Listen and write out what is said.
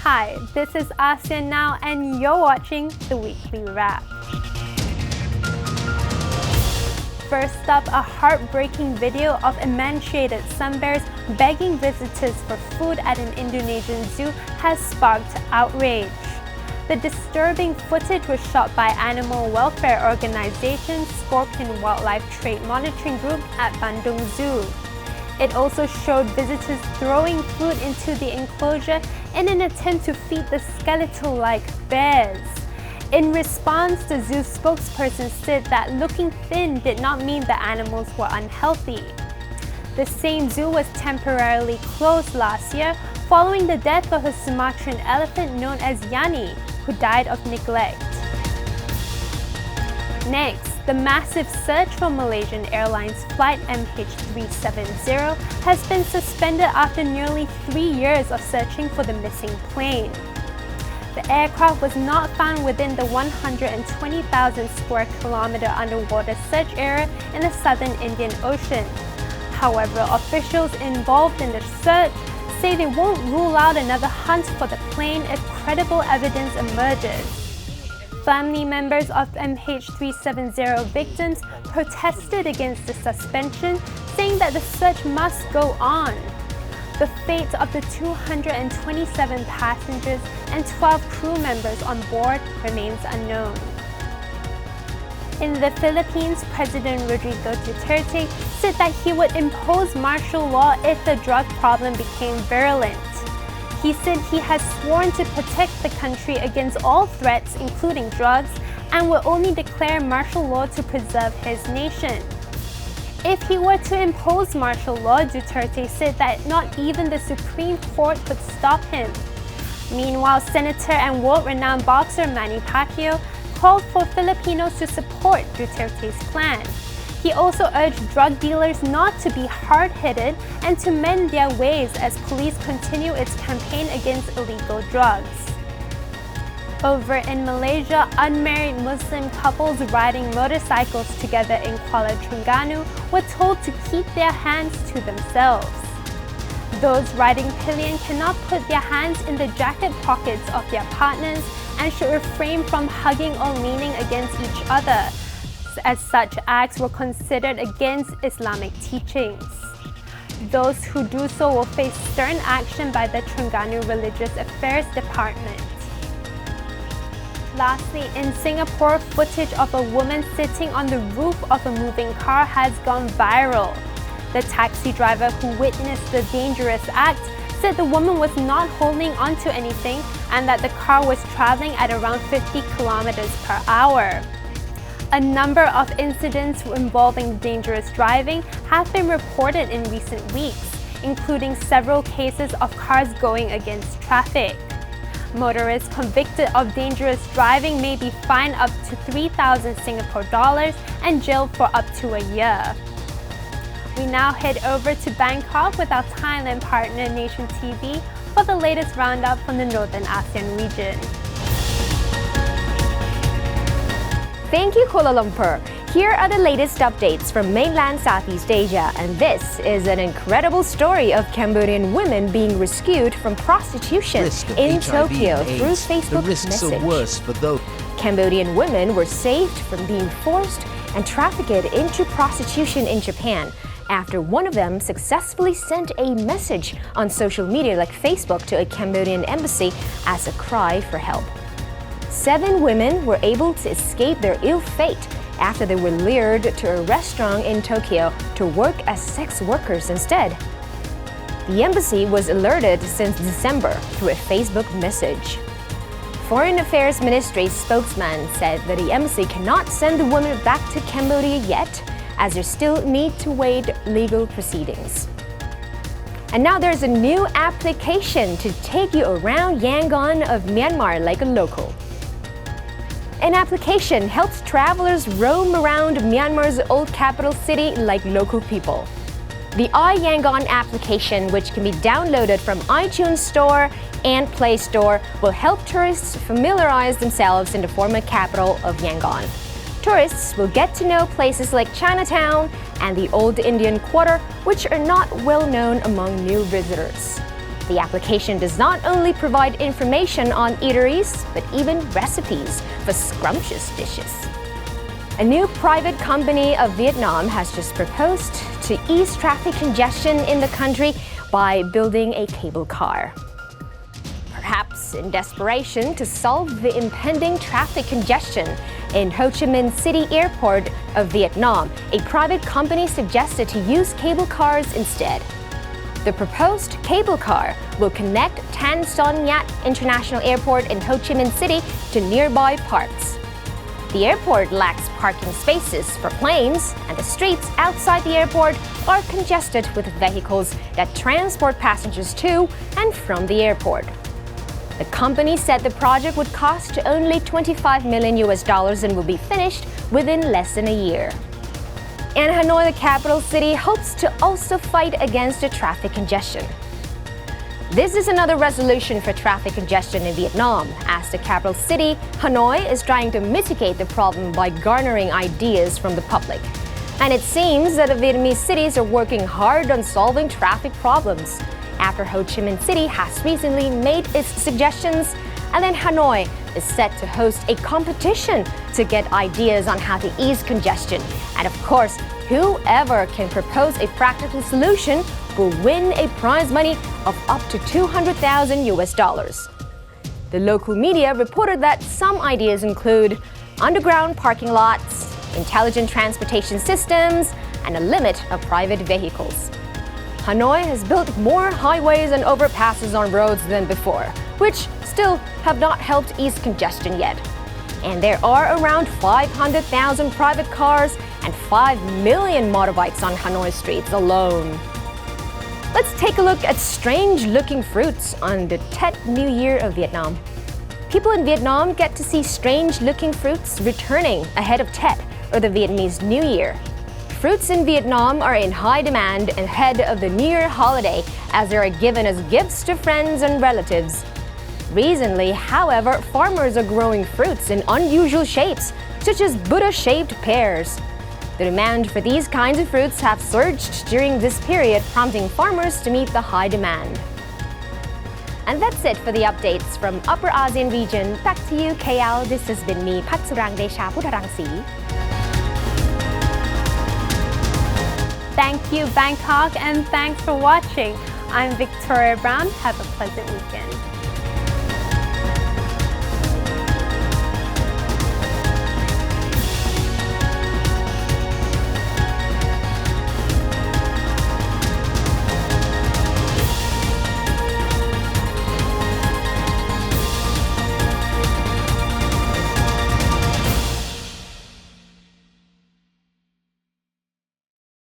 Hi, this is Asean Now and you're watching the Weekly Wrap. First up, a heartbreaking video of emaciated sun bears begging visitors for food at an Indonesian zoo has sparked outrage. The disturbing footage was shot by animal welfare organization Scorpion Wildlife Trade Monitoring Group at Bandung Zoo. It also showed visitors throwing food into the enclosure in an attempt to feed the skeletal-like bears. In response, the zoo spokesperson said that looking thin did not mean the animals were unhealthy. The same zoo was temporarily closed last year following the death of a Sumatran elephant known as Yani, who died of neglect. Next, the massive search for Malaysian Airlines flight MH370 has been suspended after nearly 3 years of searching for the missing plane. The aircraft was not found within the 120,000 square kilometer underwater search area in the southern Indian Ocean. However, officials involved in the search say they won't rule out another hunt for the plane if credible evidence emerges. Family members of MH370 victims protested against the suspension, saying that the search must go on. The fate of the 227 passengers and 12 crew members on board remains unknown. In the Philippines, President Rodrigo Duterte said that he would impose martial law if the drug problem became virulent. He said he has sworn to protect the country against all threats, including drugs, and will only declare martial law to preserve his nation. If he were to impose martial law, Duterte said that not even the Supreme Court could stop him. Meanwhile, Senator and world-renowned boxer Manny Pacquiao called for Filipinos to support Duterte's plan. He also urged drug dealers not to be hard-headed and to mend their ways as police continue its campaign against illegal drugs. Over in Malaysia, unmarried Muslim couples riding motorcycles together in Kuala Terengganu were told to keep their hands to themselves. Those riding pillion cannot put their hands in the jacket pockets of their partners and should refrain from hugging or leaning against each other, as such acts were considered against Islamic teachings. Those who do so will face stern action by the Terengganu Religious Affairs Department. Lastly, in Singapore, footage of a woman sitting on the roof of a moving car has gone viral. The taxi driver who witnessed the dangerous act said the woman was not holding onto anything and that the car was traveling at around 50 kilometers per hour. A number of incidents involving dangerous driving have been reported in recent weeks, including several cases of cars going against traffic. Motorists convicted of dangerous driving may be fined up to 3,000 Singapore dollars and jailed for up to a year. We now head over to Bangkok with our Thailand partner Nation TV for the latest roundup from the Northern ASEAN region. Thank you, Kuala Lumpur. Here are the latest updates from mainland Southeast Asia, and this is an incredible story of Cambodian women being rescued from prostitution in Tokyo through Facebook the risks message. Are worse for those. Cambodian women were saved from being forced and trafficked into prostitution in Japan after one of them successfully sent a message on social media like Facebook to a Cambodian embassy as a cry for help. 7 women were able to escape their ill fate after they were lured to a restaurant in Tokyo to work as sex workers instead. The embassy was alerted since December through a Facebook message. Foreign Affairs Ministry spokesman said that the embassy cannot send the women back to Cambodia yet, as they still need to wait legal proceedings. And now there's a new application to take you around Yangon of Myanmar like a local. An application helps travelers roam around Myanmar's old capital city like local people. The iYangon application, which can be downloaded from iTunes Store and Play Store, will help tourists familiarize themselves in the former capital of Yangon. Tourists will get to know places like Chinatown and the Old Indian Quarter, which are not well known among new visitors. The application does not only provide information on eateries, but even recipes for scrumptious dishes. A new private company of Vietnam has just proposed to ease traffic congestion in the country by building a cable car. Perhaps in desperation to solve the impending traffic congestion in Ho Chi Minh City Airport of Vietnam, a private company suggested to use cable cars instead. The proposed cable car will connect Tan Son Nhat International Airport in Ho Chi Minh City to nearby parks. The airport lacks parking spaces for planes, and the streets outside the airport are congested with vehicles that transport passengers to and from the airport. The company said the project would cost only $25 million and will be finished within less than a year. And Hanoi, the capital city, hopes to also fight against the traffic congestion. This is another resolution for traffic congestion in Vietnam, as the capital city, Hanoi, is trying to mitigate the problem by garnering ideas from the public. And it seems that the Vietnamese cities are working hard on solving traffic problems, after Ho Chi Minh City has recently made its suggestions, and then Hanoi is set to host a competition to get ideas on how to ease congestion. And of course, whoever can propose a practical solution will win a prize money of up to $200,000. The local media reported that some ideas include underground parking lots, intelligent transportation systems, and a limit of private vehicles. Hanoi has built more highways and overpasses on roads than before, which still have not helped ease congestion yet. And there are around 500,000 private cars and 5 million motorbikes on Hanoi streets alone. Let's take a look at strange-looking fruits on the Tet New Year of Vietnam. People in Vietnam get to see strange-looking fruits returning ahead of Tet, or the Vietnamese New Year. Fruits in Vietnam are in high demand ahead of the New Year holiday, as they are given as gifts to friends and relatives. Recently, however, farmers are growing fruits in unusual shapes, such as Buddha-shaped pears. The demand for these kinds of fruits have surged during this period, prompting farmers to meet the high demand. And that's it for the updates from Upper ASEAN region. Back to you, KL. This has been me, Patsurang Desha Putharangsi. Thank you, Bangkok, and thanks for watching. I'm Victoria Brown. Have a pleasant weekend.